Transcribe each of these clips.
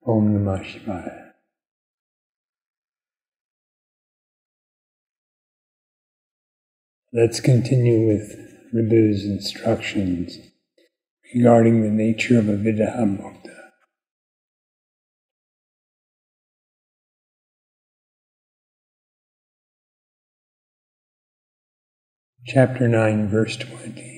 Om Namah Shivaya. Let's continue with Ribhu's instructions regarding the nature of a Vidaha Mukta. Chapter 9, verse 20.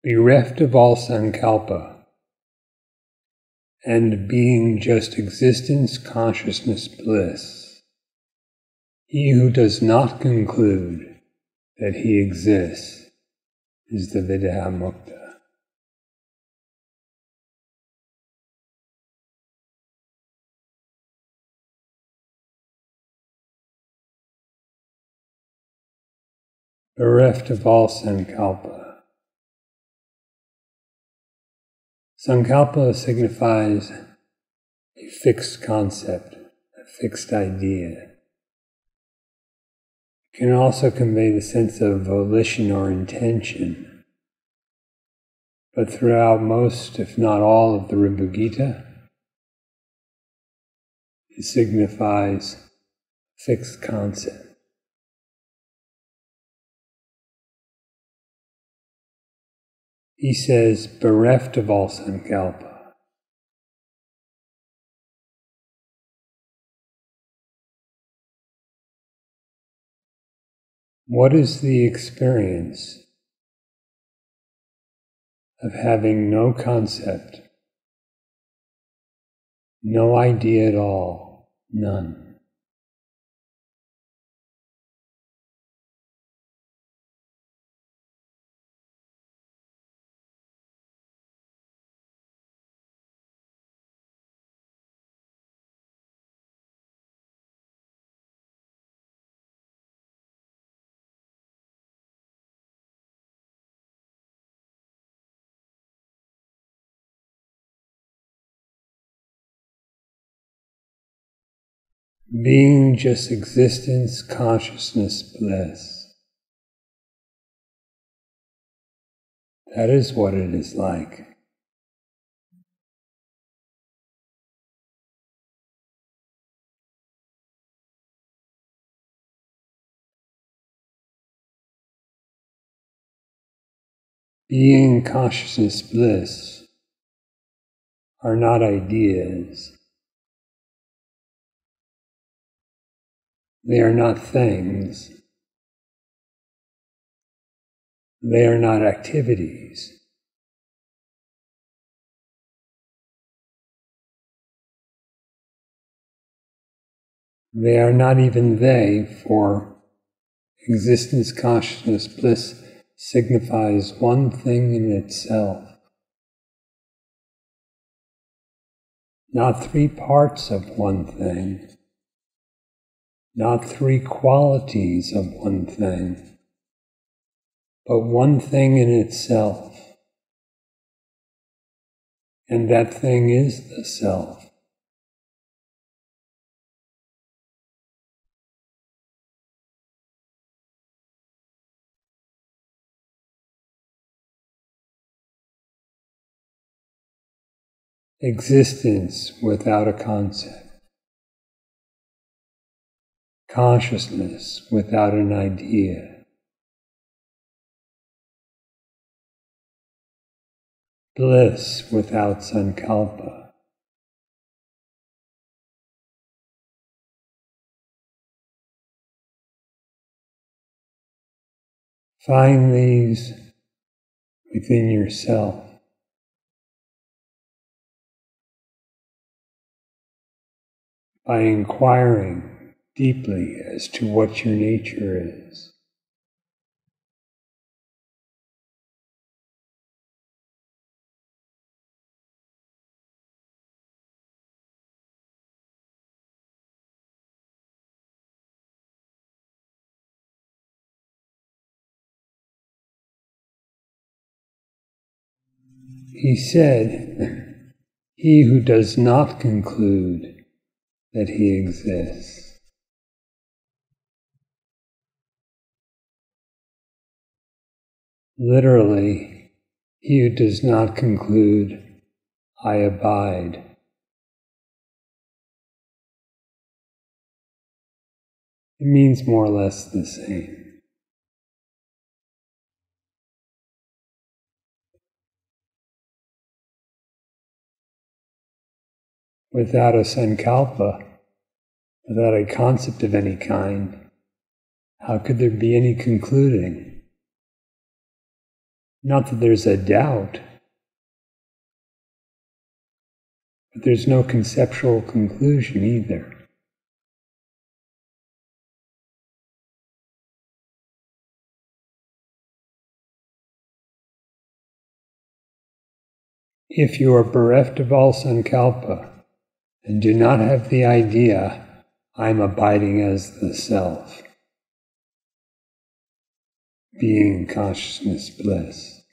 Bereft of all sankalpa, and being just existence, consciousness, bliss, he who does not conclude that he exists is the Vidaha Mukta. Bereft of all sankalpa. Sankalpa signifies a fixed concept, a fixed idea. It can also convey the sense of volition or intention. But throughout most, if not all, of the Ribhu Gita, it signifies fixed concept. He says, bereft of all sankalpa. What is the experience of having no concept, no idea at all, none? Being just existence, consciousness, bliss. That is what it is like. Being, consciousness, bliss are not ideas. They are not things. They are not activities. They are not even they, for existence, consciousness, bliss signifies one thing in itself. Not three parts of one thing. Not three qualities of one thing, but one thing in itself. And that thing is the self. Existence without a concept. Consciousness without an idea. Bliss without sankalpa. Find these within yourself. By inquiring deeply as to what your nature is. He said, "He who does not conclude that he exists." Literally, he who does not conclude, "I abide." It means more or less the same. Without a sankalpa, without a concept of any kind, how could there be any concluding? Not that there's a doubt, but there's no conceptual conclusion either. If you are bereft of all sankalpa and do not have the idea, "I'm abiding as the self," being consciousness bliss,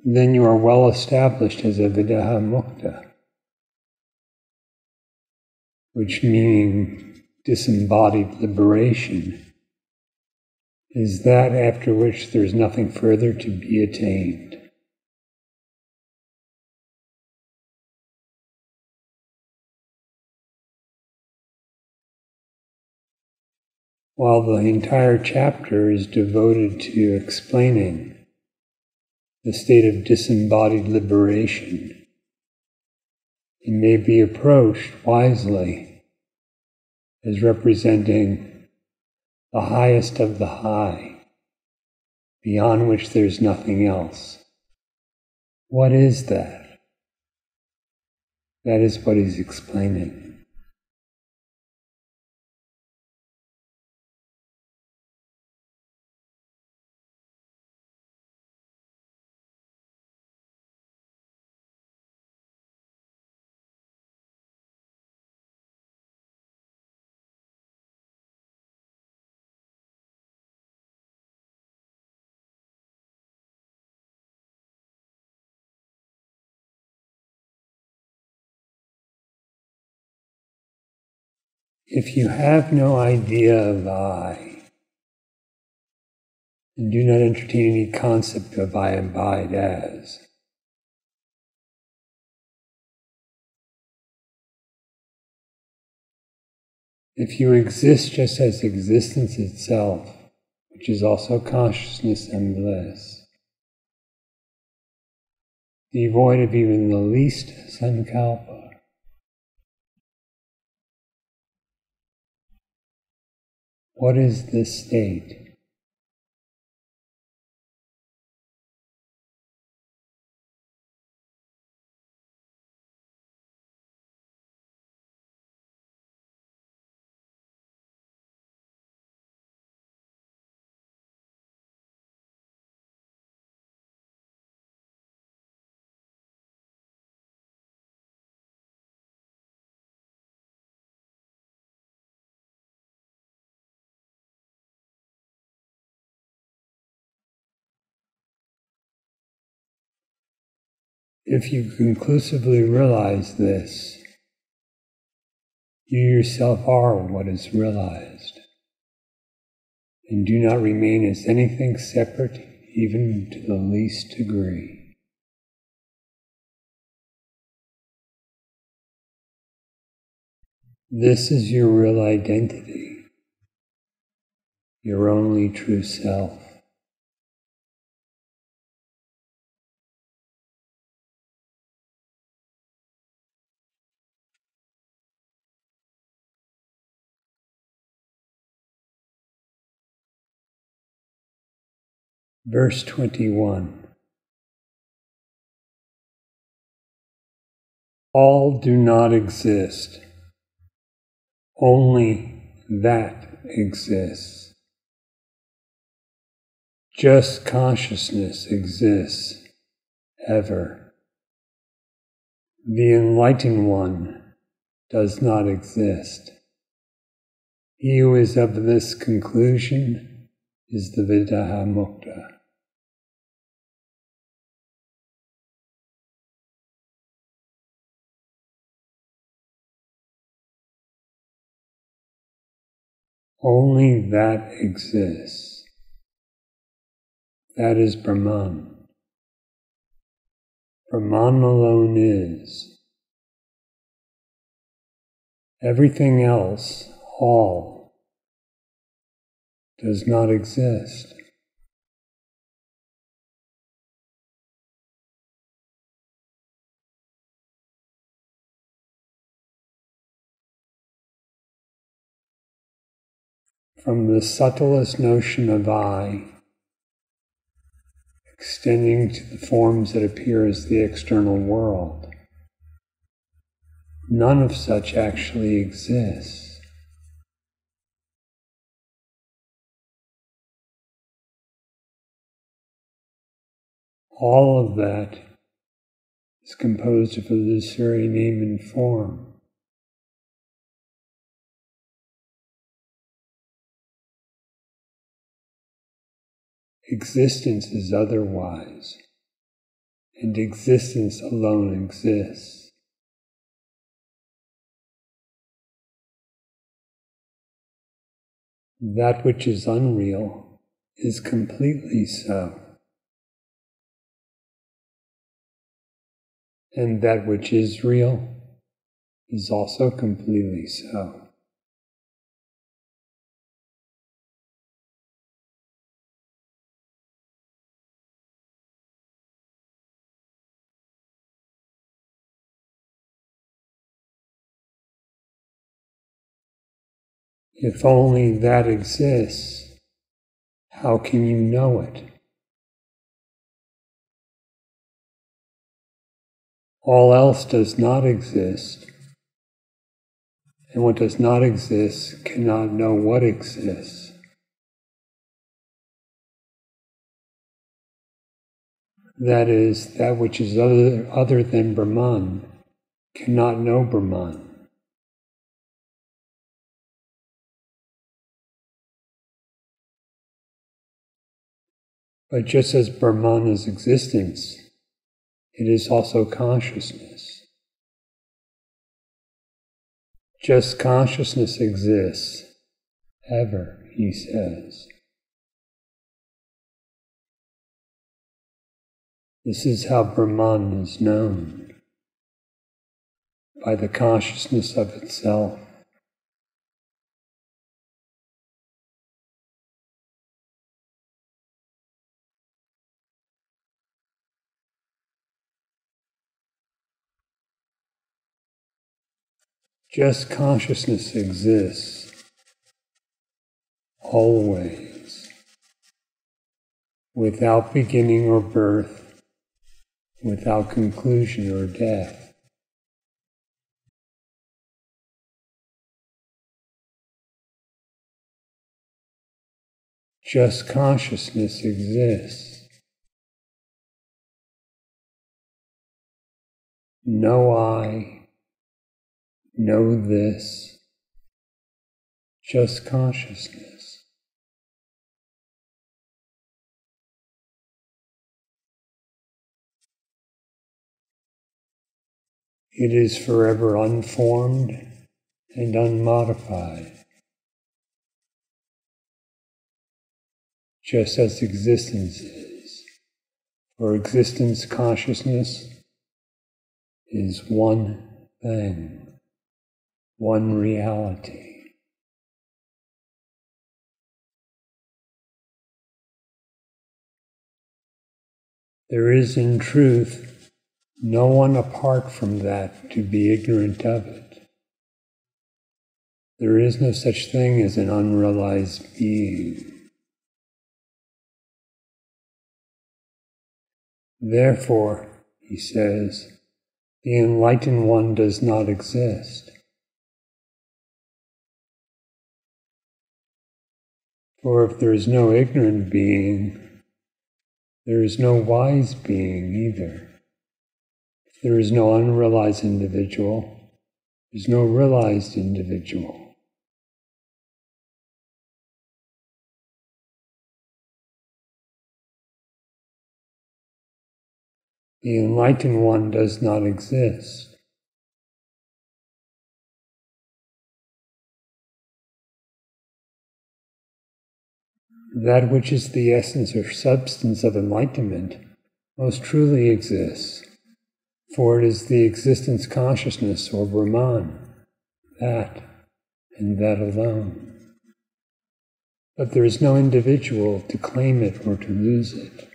then you are well established as a Videha Mukta, which meaning disembodied liberation is that after which there is nothing further to be attained. While the entire chapter is devoted to explaining the state of disembodied liberation, it may be approached wisely as representing the highest of the high, beyond which there's nothing else. What is that? That is what he's explaining. If you have no idea of I, and do not entertain any concept of I abide as, if you exist just as existence itself, which is also consciousness and bliss, devoid of even the least sankalpa, what is this state? If you conclusively realize this, you yourself are what is realized, and do not remain as anything separate even to the least degree. This is your real identity, your only true self. Verse 21. All do not exist. Only that exists. Just consciousness exists ever. The enlightened one does not exist. He who is of this conclusion is the Vidaha Mukta. Only that exists. That is Brahman. Brahman alone is. Everything else, all, does not exist. From the subtlest notion of I, extending to the forms that appear as the external world, none of such actually exists. All of that is composed of this very name and form. Existence is otherwise, and existence alone exists. That which is unreal is completely so, and that which is real is also completely so. If only that exists, how can you know it? All else does not exist, and what does not exist cannot know what exists. That is, that which is other than Brahman cannot know Brahman. But just as Brahman is existence, it is also consciousness. Just consciousness exists, ever, he says. This is how Brahman is known, by the consciousness of itself. Just consciousness exists, always, without beginning or birth, without conclusion or death. Just consciousness exists. No I, no this, just consciousness. It is forever unformed and unmodified, just as existence is. For existence consciousness is one thing, one reality. There is in truth no one apart from that to be ignorant of it. There is no such thing as an unrealized being. Therefore, he says, the enlightened one does not exist. For if there is no ignorant being, there is no wise being either. If there is no unrealized individual, there is no realized individual. The enlightened one does not exist. That which is the essence or substance of enlightenment most truly exists, for it is the existence consciousness or Brahman, that and that alone. But there is no individual to claim it or to lose it.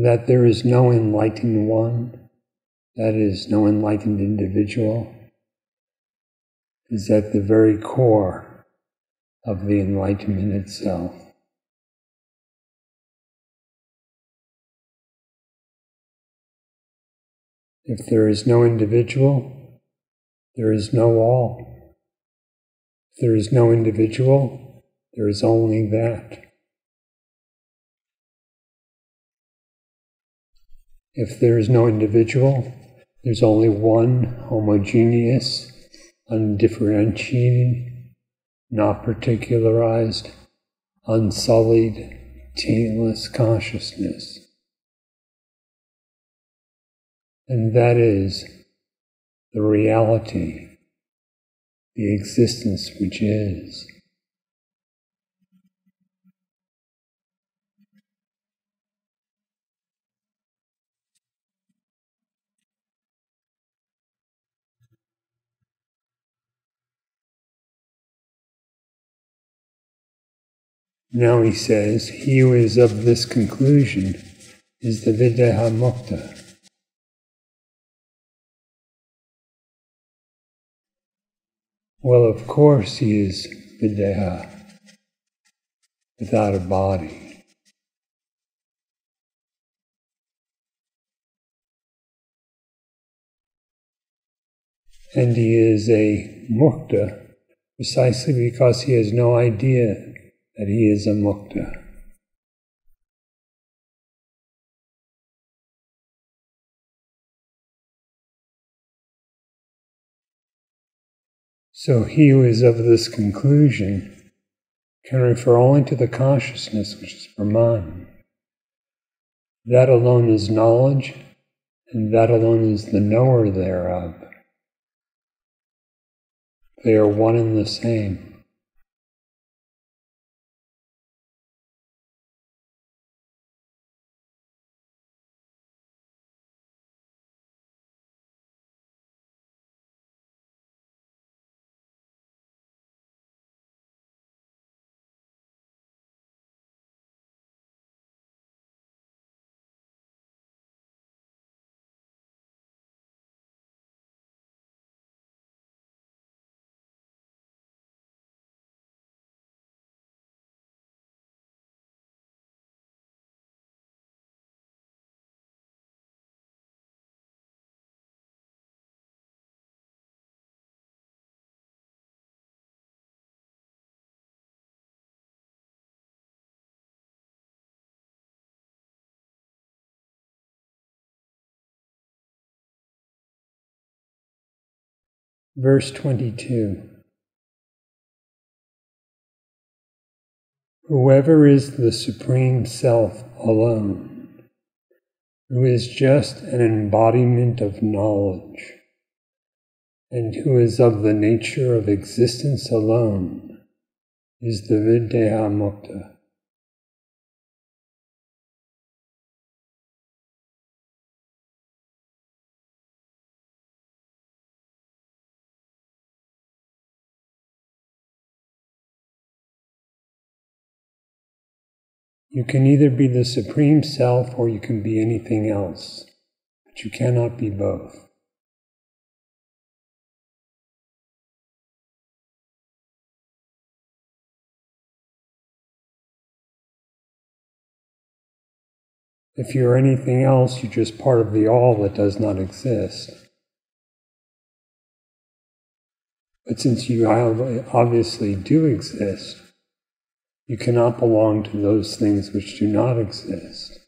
That there is no enlightened one, that is, no enlightened individual, is at the very core of the enlightenment itself. If there is no individual, there is no all. If there is no individual, there is only that. If there is no individual, there's only one homogeneous, undifferentiated, not particularized, unsullied, taintless consciousness. And that is the reality, the existence which is. Now he says, he who is of this conclusion is the Videha Mukta. Well, of course he is Videha, without a body. And he is a Mukta precisely because he has no idea that he is a Mukta. So he who is of this conclusion can refer only to the consciousness which is Brahman. That alone is knowledge, and that alone is the knower thereof. They are one and the same. Verse 22. Whoever is the Supreme Self alone, who is just an embodiment of knowledge, and who is of the nature of existence alone, is the Videha Mukta. You can either be the Supreme Self or you can be anything else, but you cannot be both. If you're anything else, you're just part of the all that does not exist. But since you obviously do exist, you cannot belong to those things which do not exist.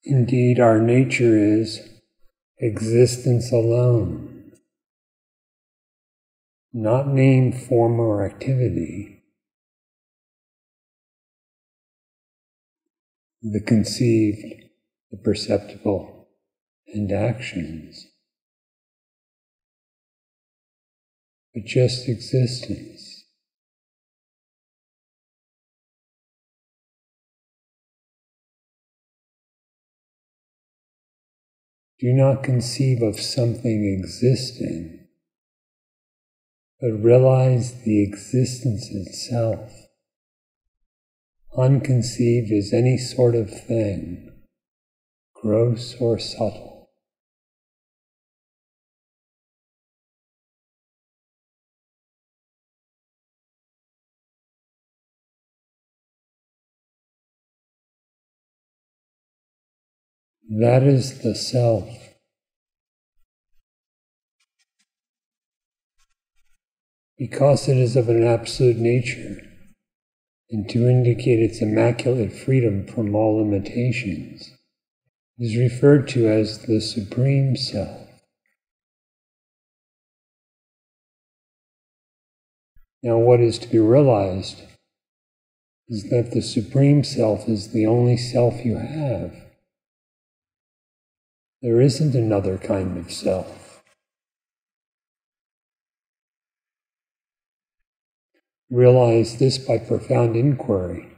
Indeed, our nature is existence alone, not name, form, or activity. The conceived, the perceptible, and actions, but just existence. Do not conceive of something existing, but realize the existence itself, unconceived as any sort of thing, gross or subtle. That is the self. Because it is of an absolute nature, and to indicate its immaculate freedom from all limitations, it is referred to as the Supreme Self. Now, what is to be realized is that the Supreme Self is the only self you have. There isn't another kind of self. Realize this by profound inquiry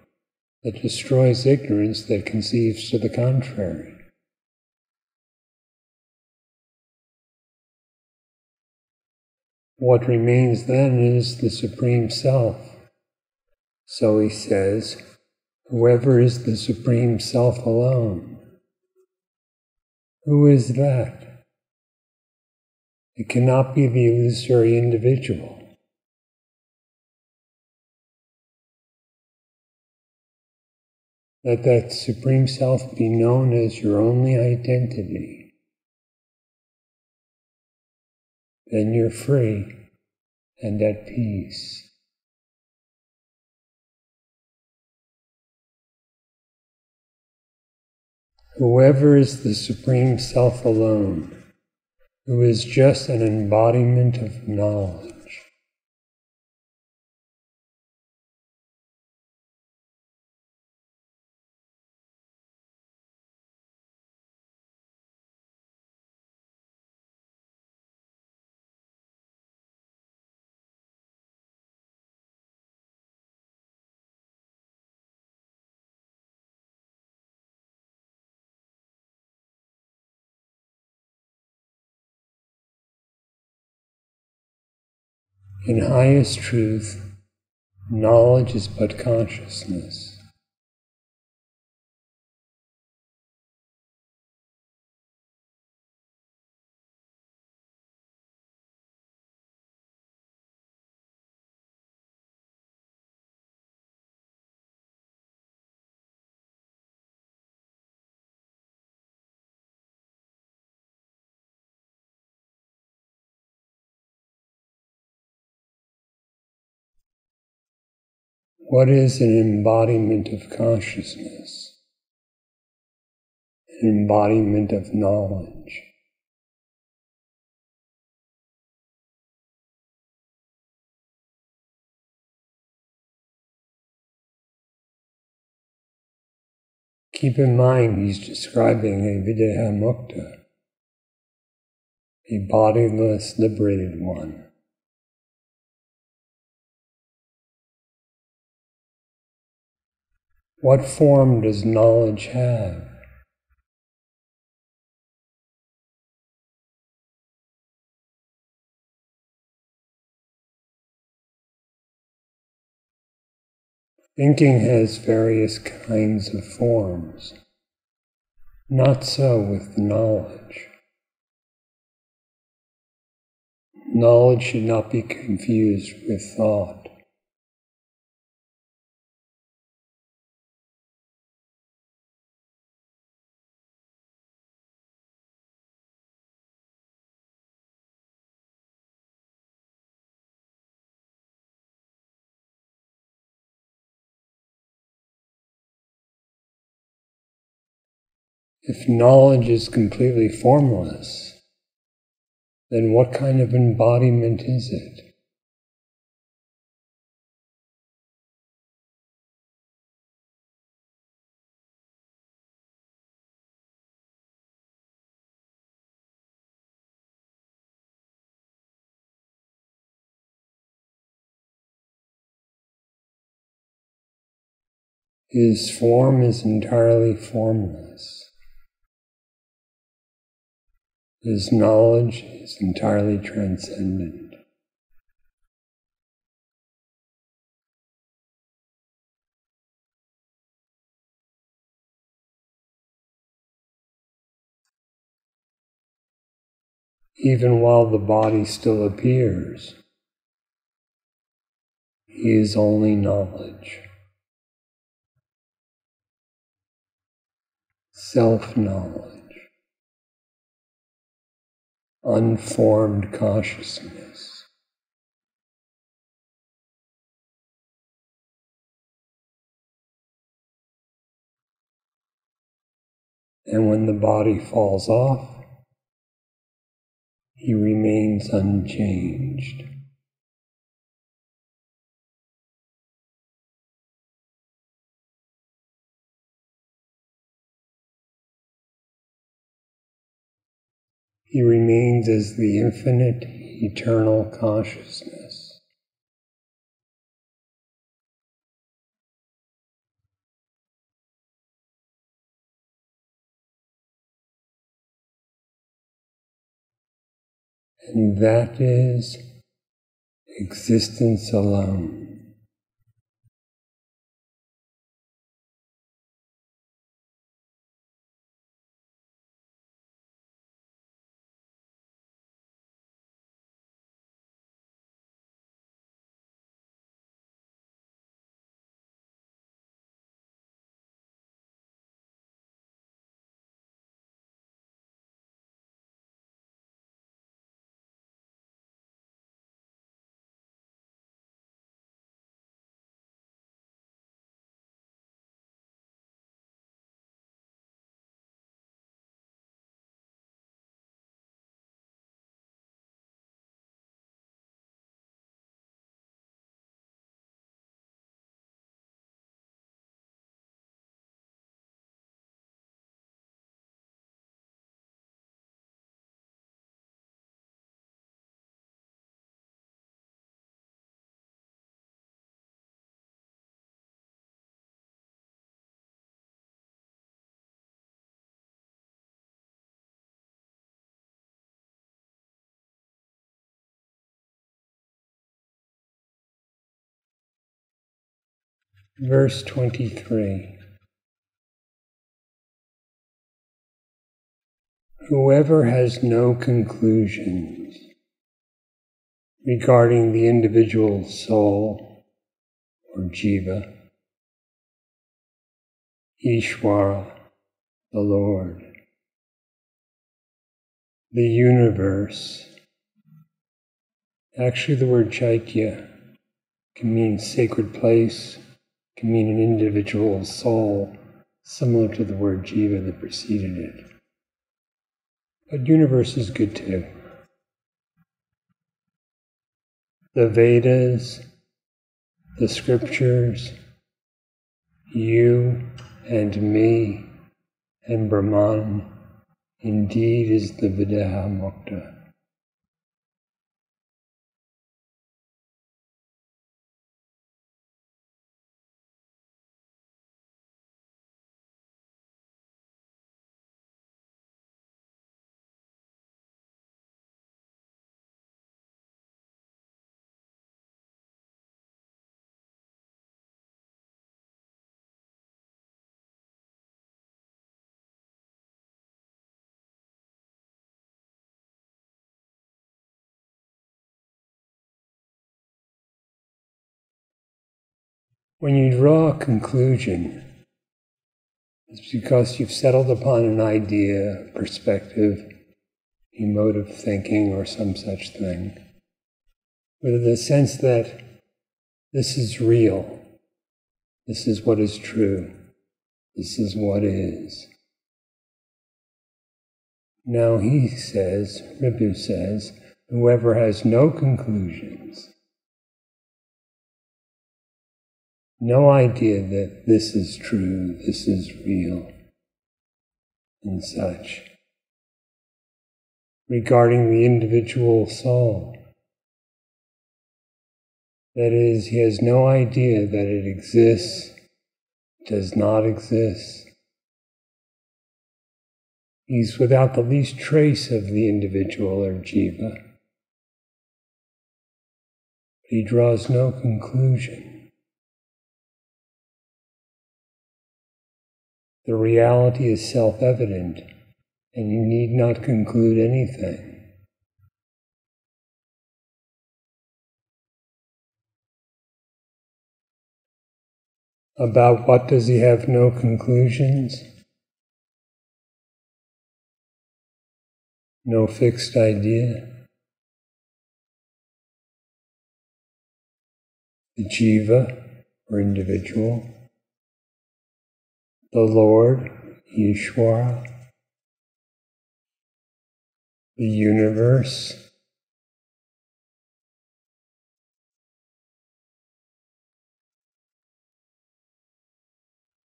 that destroys ignorance that conceives to the contrary. What remains then is the Supreme Self. So he says, whoever is the Supreme Self alone. Who is that? It cannot be the illusory individual. Let that Supreme Self be known as your only identity. Then you're free and at peace. Whoever is the Supreme Self alone, who is just an embodiment of knowledge. In highest truth, knowledge is but consciousness. What is an embodiment of consciousness? An embodiment of knowledge. Keep in mind he's describing a Videha Mukta, a bodiless, liberated one. What form does knowledge have? Thinking has various kinds of forms. Not so with knowledge. Knowledge should not be confused with thought. If knowledge is completely formless, then what kind of embodiment is it? His form is entirely formless. His knowledge is entirely transcendent. Even while the body still appears, he is only knowledge. Self-knowledge, unformed consciousness. And when the body falls off, he remains unchanged. He remains as the infinite, eternal consciousness. And that is existence alone. Verse 23. Whoever has no conclusions regarding the individual soul or jiva, Ishvara, the Lord, the universe. Actually, the word Chaitya can mean sacred place, can mean an individual soul, similar to the word jiva that preceded it. But universe is good too. The Vedas, the scriptures, you and me and Brahman indeed is the Videha Mukta. When you draw a conclusion, it's because you've settled upon an idea, perspective, emotive thinking, or some such thing, with the sense that this is real, this is what is true, this is what is. Now he says, Ribhu says, whoever has no conclusions, no idea that this is true, this is real, and such, regarding the individual soul. That is, he has no idea that it exists, does not exist. He's without the least trace of the individual or jiva. He draws no conclusion. The reality is self-evident, and you need not conclude anything. About what does he have no conclusions? No fixed idea. The jiva, or individual. The Lord, Ishvara. The universe.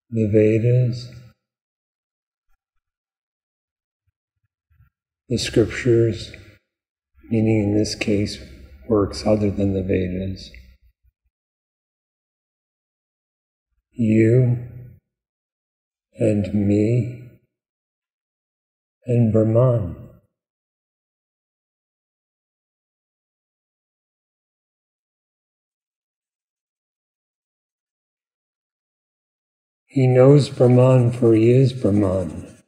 The Vedas. The scriptures, meaning in this case, works other than the Vedas. You and me and Brahman. He knows Brahman, for he is Brahman,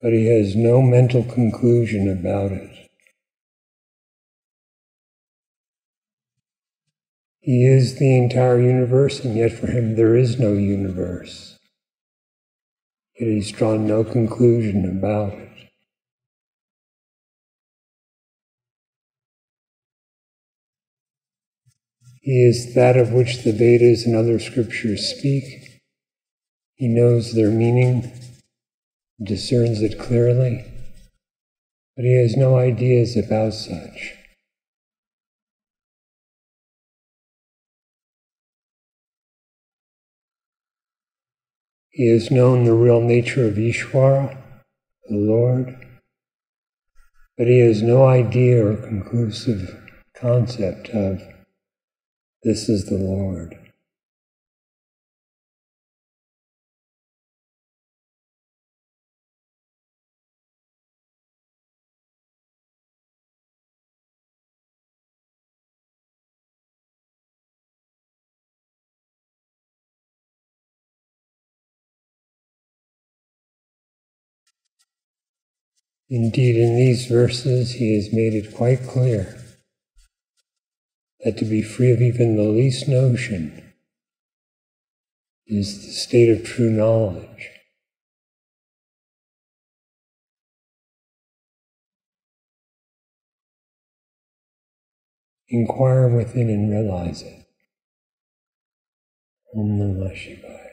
but he has no mental conclusion about it. He is the entire universe, and yet for him there is no universe. Yet he's drawn no conclusion about it. He is that of which the Vedas and other scriptures speak. He knows their meaning, discerns it clearly, but he has no ideas about such. He has known the real nature of Ishvara, the Lord, but he has no idea or conclusive concept of this is the Lord. Indeed, in these verses, he has made it quite clear that to be free of even the least notion is the state of true knowledge. Inquire within and realize it. Om Namah Shivaya.